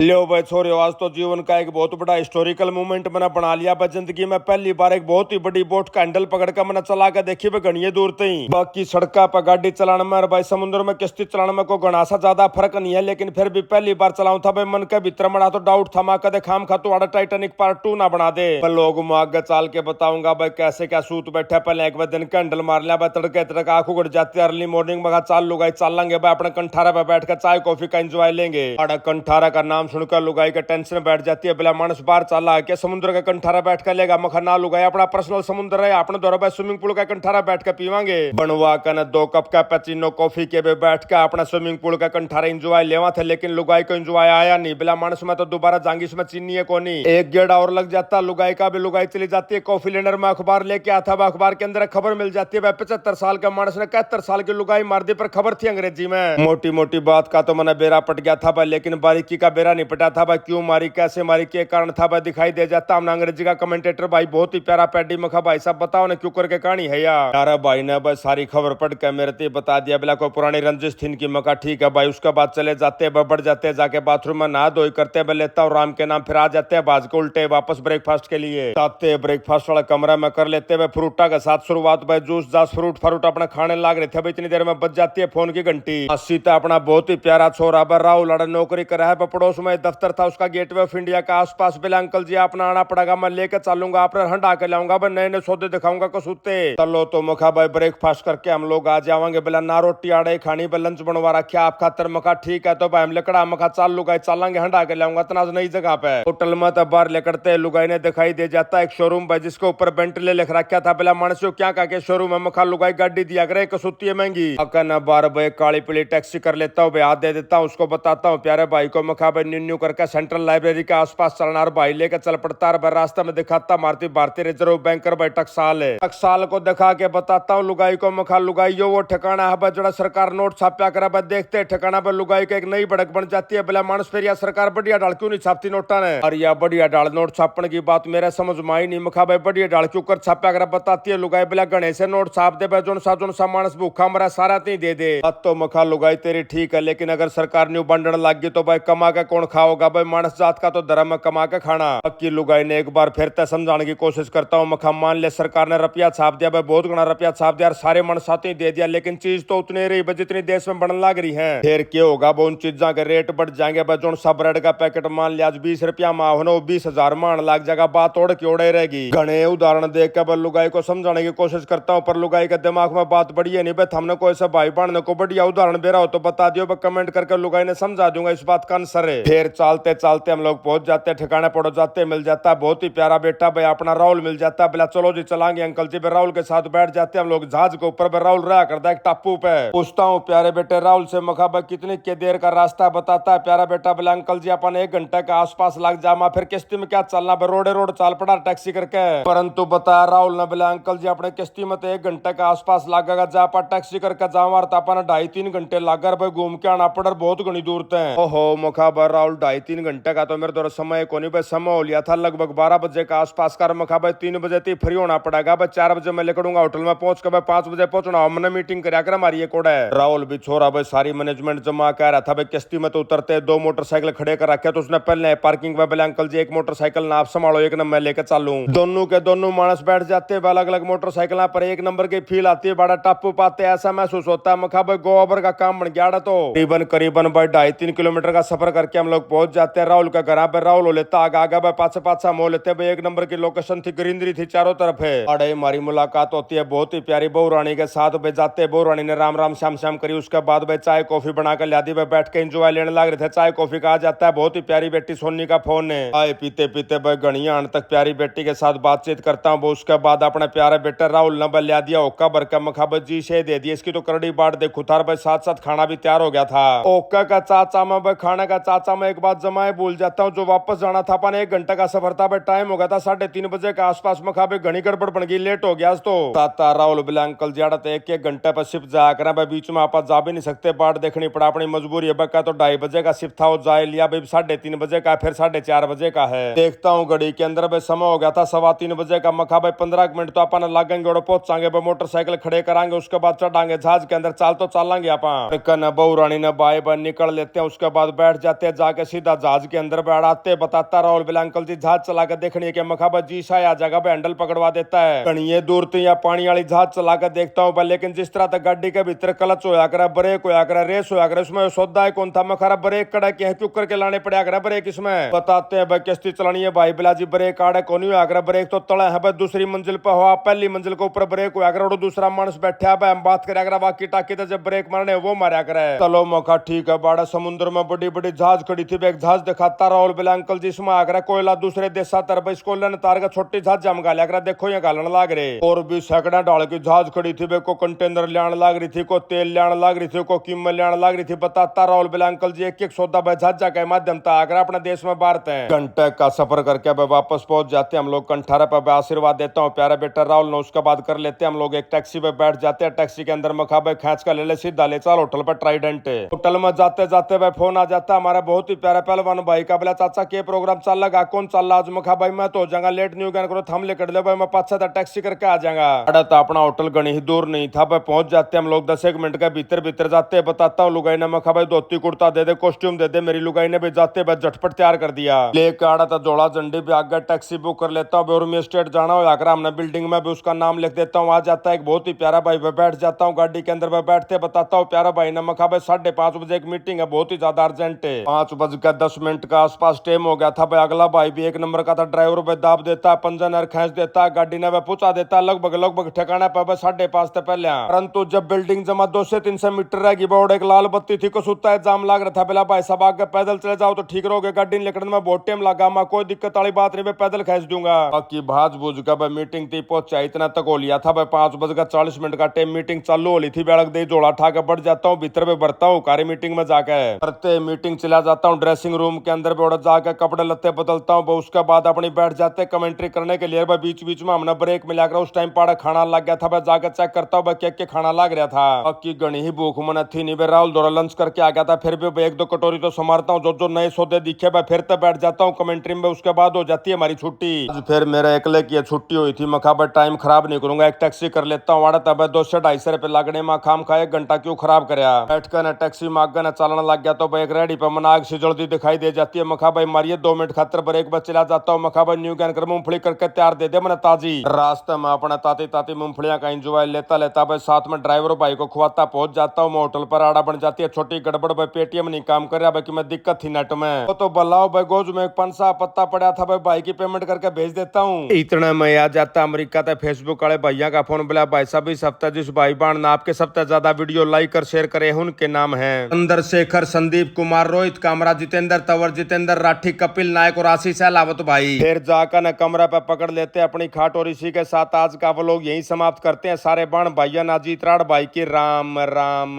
लो भाई छोरे, आज तो जीवन का एक बहुत बड़ा हिस्टोरिकल मोमेंट मैंने बना लिया भाई। जिंदगी में पहली बार एक बहुत ही बड़ी बोट का हैंडल पकड़ कर मैंने चला कर देखी भाई घनी दूर तई। बाकी सड़का पर गाड़ी चलाने में और भाई समुद्र में किश्ती चलाने में कोई घना सा ज्यादा फर्क नहीं है, लेकिन फिर भी पहली बार चलाऊं था भाई। मन के भीतर मना तो डाउट था, माँ कदे खाम खा तो टाइटेनिक पार्ट 2 ना बना दे। पर लोग मैं आगे चाल के बताऊंगा भाई कैसे क्या सूत बैठा। पहले एक बार दिन का हैंडल मार लिया भाई, तड़के तड़के आंखों उड़ जाती है। अर्ली मॉर्निंग में चाल लुगाई चल लेंगे भाई, अपने कंठारा पे बैठ कर चाय कॉफी का एंजॉय लेंगे। कंठारा का नाम सुनकर लुगाई का टेंशन बैठ जाती है। बिला मानस बाहर चला के समुद्र का कंठारा बैठ कर लेगा, मखना लुगाया अपना पर्सनल समुद्र है, अपने दौरा भाई स्विमिंग पूल का कंठारा बैठ कर पीवांगे। बनवा कर 2 कप कैपेचिनो कॉफी के भी बैठ के अपना स्विमिंग पूल का कंठारा एंजॉय लेवा थे, लेकिन लुगाई को एंजॉय आया नहीं। बिला मानस में तो दोबारा जांगिस में चीनी है कोनी, एक गेड़ा और लग जाता लुगाई का भी। लुगाई चली जाती है कॉफी लेनर में, अखबार लेके आता है। अखबार के अंदर खबर मिल जाती है भाई 75 साल का मानस ने 71 साल की लुगाई मार दी, पर खबर थी अंग्रेजी में। मोटी मोटी बात का तो मैंने बेरा पट गया था भाई, लेकिन बारीकी का बेरा नहीं पटा था भाई। क्यों मारी, कैसे मारी, के कारण था भाई दिखाई दे जाता। हमने अंग्रेजी का कमेंटेटर भाई बहुत ही प्यारा पैडी मखा भाई साहब बताओ ना क्यों करके कहानी है यार। भाई ने भाई सारी खबर पढ़ के मेरे ते बता दिया। बिला कोई पुरानी रंजिश थी इनकी मका, ठीक है भाई। उसके बाद चले जाते हैं बढ़ जाते हैं, जाके बाथरूम में नहा धोई करते हैं, लेता हूँ राम के नाम। फिर आ जाते हैं बाज के उल्टे वापस ब्रेकफास्ट के लिए आते हैं। ब्रेकफास्ट वाला कमरा में कर लेते हैं फ्रूटा के साथ शुरुआत भाई। जूस जास फ्रूट फ्रूट अपना खाने लाग रहे थे भाई, इतनी देर में बज जाती है फोन की घंटी। सीता अपना बहुत ही प्यारा छोरा राहुल लड़ा नौकरी कर रहा है पड़ोस में दफ्तर था उसका, गेटवे ऑफ इंडिया का आसपास। बिला अंकल जी अपना आना पड़ेगा, मैं लेके चलूंगा, आप हंडा के लाऊंगा भाई, नए नए सौदे दिखाऊंगा कसूते। चलो तो मखा भाई ब्रेकफास्ट करके हम लोग आ जाएंगे। बिला ना रोटी आड़े खानी भाई, लंच बनवा रखा आप खातर। मखा ठीक है तो भाई हम लकड़ा मखा चाल लुगाई चलेंगे, हंडा के लाऊंगा तना नई जगह पे। होटल में तो बाहर लेकड़ते लुगाई ने दिखाई दे जाता एक शोरूम भाई, जिसके ऊपर बेंटले लिख रखा था। बिला मानसियो क्या कहा के शोरूम है, मखा लुगाई गाड़ी दिया करे कसूती है महंगी। अकन बार भाई काली पीली टैक्सी कर लेता हूँ भाई, हाथ दे देता हूँ उसको, बताता हूँ प्यारे भाई को मखा भाई न्यू करके सेंट्रल लाइब्रेरी के आसपास चलना। और भाई लेकर चल पड़ता है भाई, रास्ते में दिखाता मारती भारतीय रिजर्व बैंकर भाई टकसाल है। टकसाल को दिखा के बताता हूँ लुगाई को मखा लुगाई यो वो ठिकाना है भाई जड़ा सरकार नोट छाप्या करे भाई। देखते ठिकाना पर लुगाई के एक नई भड़क बन जाती है। बिला मानस फिर सरकार बढ़िया डाल क्यों नहीं छापती नोटा ने। और यह बढ़िया डाल नोट छापने की बात मेरे समझ में आई नहीं। मखा भाई बढ़िया डाल क्यों कर छाप्या करे बताती है लुगाई। बिला गणेश से नोट छाप दे भाई, जोन सा मानस भूखा मरा सारा ती दे दे। अब तो मखा लुगाई तेरी ठीक है, लेकिन अगर सरकार न्यू बंडन लग गई तो भाई कमा के कौन खाओगा भाई। मानस जात का तो धर्म है कमा के खाना। अक्की लुगाई ने एक बार फिर तय समझाने की कोशिश करता हूँ मखा। मान ले सरकार ने रुपया छाप दिया भाई, बहुत गुना रुपया छाप दिया, सारे मन साथी दे दिया, लेकिन चीज तो उतनी रही भाई जितनी देश में बनने लग रही है। फिर क्या होगा वो, उन चीजों के रेट बढ़ जाएंगे भाई। जो सा ब्रेड का पैकेट मान लिया आज 20 रुपया माँ होना, 20,000 मान लग जाएगा। बात ओढ़ की ओढ़े रहेगी। घने उदाहरण देख कर लुगाई को समझाने की कोशिश करता हूँ, पर लुगाई के दिमाग में बात बढ़ी है नहीं भाई। हमने कोई ऐसा भाई बहन को बढ़िया उदाहरण दे रहा हो तो बता दियो, कमेंट करके लुगाई ने समझा दूंगा इस बात का आंसर है। फिर चलते चलते हम लोग पहुंच जाते ठिकाने, पड़ो जाते मिल जाता है बहुत ही प्यारा बेटा भाई अपना राहुल मिल जाता है। बिला चलो जी चलांगे अंकल जी। राहुल के साथ बैठ जाते हम लोग जहाज के ऊपर। राहुल रहा करता है टापू पे। पूछता हूँ प्यारे बेटे राहुल से मखा भाई कितनी के देर का रास्ता बताता है प्यारा बेटा। बिला अंकल जी अपन 1 घंटे के आसपास लग जा। फिर किश्ती में क्या चलना भाई, रोडे रोड चाल पड़ा टैक्सी करके। परंतु बताया राहुल ने बिला अंकल जी अपने किश्ती में तो 1 घंटे के आसपास लगेगा, जा पर टैक्सी करके जावा तो अपन 2.5-3 घंटे लगा भाई, घूम के आना पड़ा बहुत घनी दूर तय। ओहो मखा भाई राहुल 2.5-3 घंटे का तो मेरे द्वारा समय को नहीं भाई। समय हो लिया था लगभग 12 बजे के आसपास कर मखा भाई, 3 बजे तक फ्री होना पड़ेगा भाई। 4 बजे मैं निकलूंगा होटल में पहुंच कर भाई, 5 बजे पहुंचना। हमने मीटिंग करा कर हमारी एक कोड़ा है। राहुल भी छोरा भाई सारी मैनेजमेंट जमा कह रहा था भाई। किश्ती में तो उतरते 2 मोटरसाइकिल खड़े कर रखे, तो उसने पहले पार्किंग में बोले अंकल जी एक मोटरसाइकिल ना आप संभालो, एक नंबर लेकर चालू। दोनों के दोनों मानस बैठ जाते हैं अलग अलग मोटरसाइकिल पर। 1 नंबर की फील आती है, बड़ा टापू पाते ऐसा महसूस होता है मखा भाई गोबर का काम बन गया। तो करीबन भाई 2.5-3 किलोमीटर का सफर करके हम लोग पहुंच जाते हैं राहुल का घर पे। राहुल हो लेता आगा आगा भाई, पाछा पाछा मोह लेते भाई। 1 नंबर की लोकेशन थी, ग्रीनरी थी चारों तरफ है। अरे हमारी मुलाकात होती है बहुत ही प्यारी बहू रानी के साथ भाई। जाते बहू रानी ने राम राम श्याम श्याम करी। उसके बाद भाई चाय कॉफी बनाकर ला दी भाई, बैठ के एंजॉय लेने लग रहे थे। चाय कॉफी का आ जाता है बहुत ही प्यारी बेटी सोनी का फोन है। आए पीते पीते भाई गणिया आने तक प्यारी बेटी के साथ बातचीत करता हूँ। उसके बाद अपने प्यारे बेटे राहुल ने लिया दिया ओका भर का मखा भाई जी से दे दिया। इसकी तो करड़ी बाट देखो थार भाई, साथ साथ खाना भी तैयार हो गया था। ओका का चाचा में भाई, खाने का चाचा में एक बात जमाए भूल जाता हूँ, जो वापस जाना था अपन 1 घंटे का सफर था भाई। टाइम हो गया था 3:30 बजे के आसपास। मखा भाई घनी गड़बड़ बन गई, लेट हो गया तो। ताता राहुल बिला अंकल ज्यादा 1-1 घंटे पर शिफ्ट जाया करा भाई, बीच में आप जा भी नहीं सकते, बाट देखनी पड़ा अपनी मजबूरी है। का तो 2:30 बजे का शिफ्ट था, वो जाए लिया भाई 3:30 बजे का, फिर 4:30 बजे का है। देखता हूँ घड़ी के अंदर भाई समय हो गया था 3:15 बजे का। मखा भाई 15 मिनट तो अपन लगेंगे और पहुंचाएंगे भाई, मोटरसाइकिल खड़े करांगे, उसके बाद चढ़ांगे जहाज के अंदर। चाल तो चलेंगे अपन। बहु रानी ने बाय बाय निकल लेते हैं, उसके बाद बैठ जाते हैं। के सीधा जहाज के अंदर बैठाते बताता राहुल बिला अंकल जी जहाज चला कर देखनी के मखाबा जी सा आ जगह पे हैंडल पकड़वा देता है। कणिये दूर तो या पानी वाली जहाज चला कर देखता हूँ लेकिन जिस तरह तक गाड़ी के भीतर क्लच होया करे ब्रेक होया करे रेस होया करे उसमें सौदा है कौन था मखारा ब्रेक कड़ा के क्यों करके लाने पड़ा करे ब्रेक इसमें बताते हैं भाई किश्ती चलानी है भाई बिला जी ब्रेक आड़े कौन हुआ करे ब्रेक तो तड़ा है भाई दूसरी मंजिल पे हुआ पहली मंजिल के ऊपर ब्रेक होया करे दूसरा मानस बैठा है हम बात करा बाकी टाकी तो जब ब्रेक मारने वो मारा करे। चलो मौका ठीक है बाड़ा समुद्र में बड़ी बड़ी जहाज खड़ी थी एक जहाज दिखाता राहुल बिला अंकल जी इसमें आगरा कोयला दूसरे देशा तरफ इसको तार का छोटी जहाज जम गा लिया देखो ये गालन लाग रहे और भी सैकड़ा डाल की जहाज खड़ी थी को कंटेनर लियान लाग रही थी को तेल लियान लाग रही थी को कीमत लियान लाग रही थी बताता राहुल बिला अंकल जी एक सौदा जहाजा के माध्यम था आगरा अपने देश में बारते हैं। घंटे का सफर करके वापस पहुंच जाते हम लोग कंठारा पे आशीर्वाद देता हूँ प्यारा बेटा राहुल ने उसके बाद कर लेते हम लोग एक टैक्सी पे बैठ जाते हैं टैक्सी के अंदर मखाबे खींच कर ले सीधा ले चल होटल पर ट्राइडेंट है। होटल में जाते जाते भाई फोन आ जाता है हमारा बहुत ही प्यारा पहलवान भाई का बोला चाचा के प्रोग्राम चल लगा कौन चल रहा आज मखा भाई मैं तो जाऊंगा लेट नहीं होगा करो थम लेकर ले भाई मैं 5-7 टैक्सी करके आ जाऊंगा। अड़ा तो अपना होटल गणी ही दूर नहीं था भाई पहुंच जाते हम लोग 10 मिनट का भीतर भीतर जाते बताता हूँ लुगाई ने मखा भाई धोती कुर्ता दे दे कॉस्ट्यूम दे दे मेरी लुगाई ने भी जाते भाई झटपट तैयार कर दिया लेकर आड़ा था जोड़ा झंडी पे आगे टैक्सी बुक कर लेता हूँ उर्मी स्टेट जाना हो आकर हमने बिल्डिंग में भी उसका नाम लिख देता हूँ आ जाता है एक बहुत ही प्यारा भाई बैठ जाता हूँ गाड़ी के अंदर बैठते बताता हूँ प्यारा भाई ने मखा भाई 5:30 बजे एक मीटिंग है बहुत ही ज्यादा अर्जेंट है 5:10 का आसपास टाइम हो गया था भाई अगला भाई भी एक नंबर का था ड्राइवर पे दाब देता पंजन खींच देता गाड़ी ने पूछा देता लगभग ठिकाना पे 5:30 से पहले परंतु जब बिल्डिंग जमा 200-300 मीटर रहेगी बोर्ड एक लाल बत्ती थी को सुता है जाम लाग रहा था बेला भाई सब आगे पैदल चले जाओ तो ठीक रहोगे गाड़ी निकलने में बहुत टाइम लगा मैं कोई दिक्कत वाली बात नहीं पैदल खींच दूंगा बाकी भाज बुझ का भाई मीटिंग थी पहुंचा इतना तक हो लिया था भाई 5:40 का टाइम मीटिंग चालू हो ली थी बेड़क दे जोड़ा ठा के बढ़ जाता हूँ भीतर में भरता हूँ कारी मीटिंग में जाकर करते मीटिंग चला जाता हूँ ड्रेसिंग रूम के अंदर भी जाकर कपड़े लत्ते बदलता हूँ उसके बाद अपनी बैठ जाते कमेंट्री करने के लिए बीच बीच में हमने ब्रेक मिला कर उस टाइम पाड़ा खाना लग गया था मैं जाकर चेक करता हूँ क्या खाना लग रहा था बाकी गणी ही भूख मन थी नहीं राहुल दौरा लंच करके आ गया था फिर भी 1-2 कटोरी तो संभालता हूँ जो नए सौदे दिखे भाई फिर तो बैठ जाता हूँ कमेंट्री में उसके बाद हो जाती है हमारी छुट्टी। फिर मेरे अकेले की छुट्टी हुई थी मखा भाई टाइम खराब नहीं करूंगा एक टैक्सी कर लेता हूँ तब 200-250 रुपए लगने में खाम खा 1 घंटा क्यों खराब कराया बैठ कर ना टैक्सी में आगे ना चलने लग गया तो भाई एक रेडी पे मनाग से जल्दी दिखाई दे जाती है मखा भाई मारिए 2 मिनट खातर ब्रेक पर चला जाता हूँ मखा भाई न्यू गैन कर मूंगफली करके तैयार दे दे मैंने ताजी रास्ते में अपना ताती मूंगफलियां का इंजॉय लेता भाई साथ में ड्राइवर भाई को खुआता पहुंच जाता हूँ होटल पर आड़ा बन जाती है छोटी गड़बड़ भाई पेटीएम नहीं काम कर रहा भाई कि मैं दिक्कत थी नेट में तो बल्लाओ भाई गोज में एक 5 पत्ता पड़ा था भाई की पेमेंट करके भेज देता हूँ इतना मैं आ जाता अमेरिका था फेसबुक वाले भैया का फोन बोला भाई साहब इस हफ्ते जिस भाई बहन आपके सबसे ज्यादा वीडियो लाइक और शेयर करे उनके नाम है चंद्रशेखर संदीप कुमार रोहित कामरा जितेंद्र तंवर जितेंद्र राठी कपिल नायक और आशीष अहलावत भाई फिर जाकर न कमरा पे पकड़ लेते अपनी खाट और इसी के साथ आज का वो लोग यही समाप्त करते हैं सारे बाण भाइया नाजीत राड़ भाई की राम राम।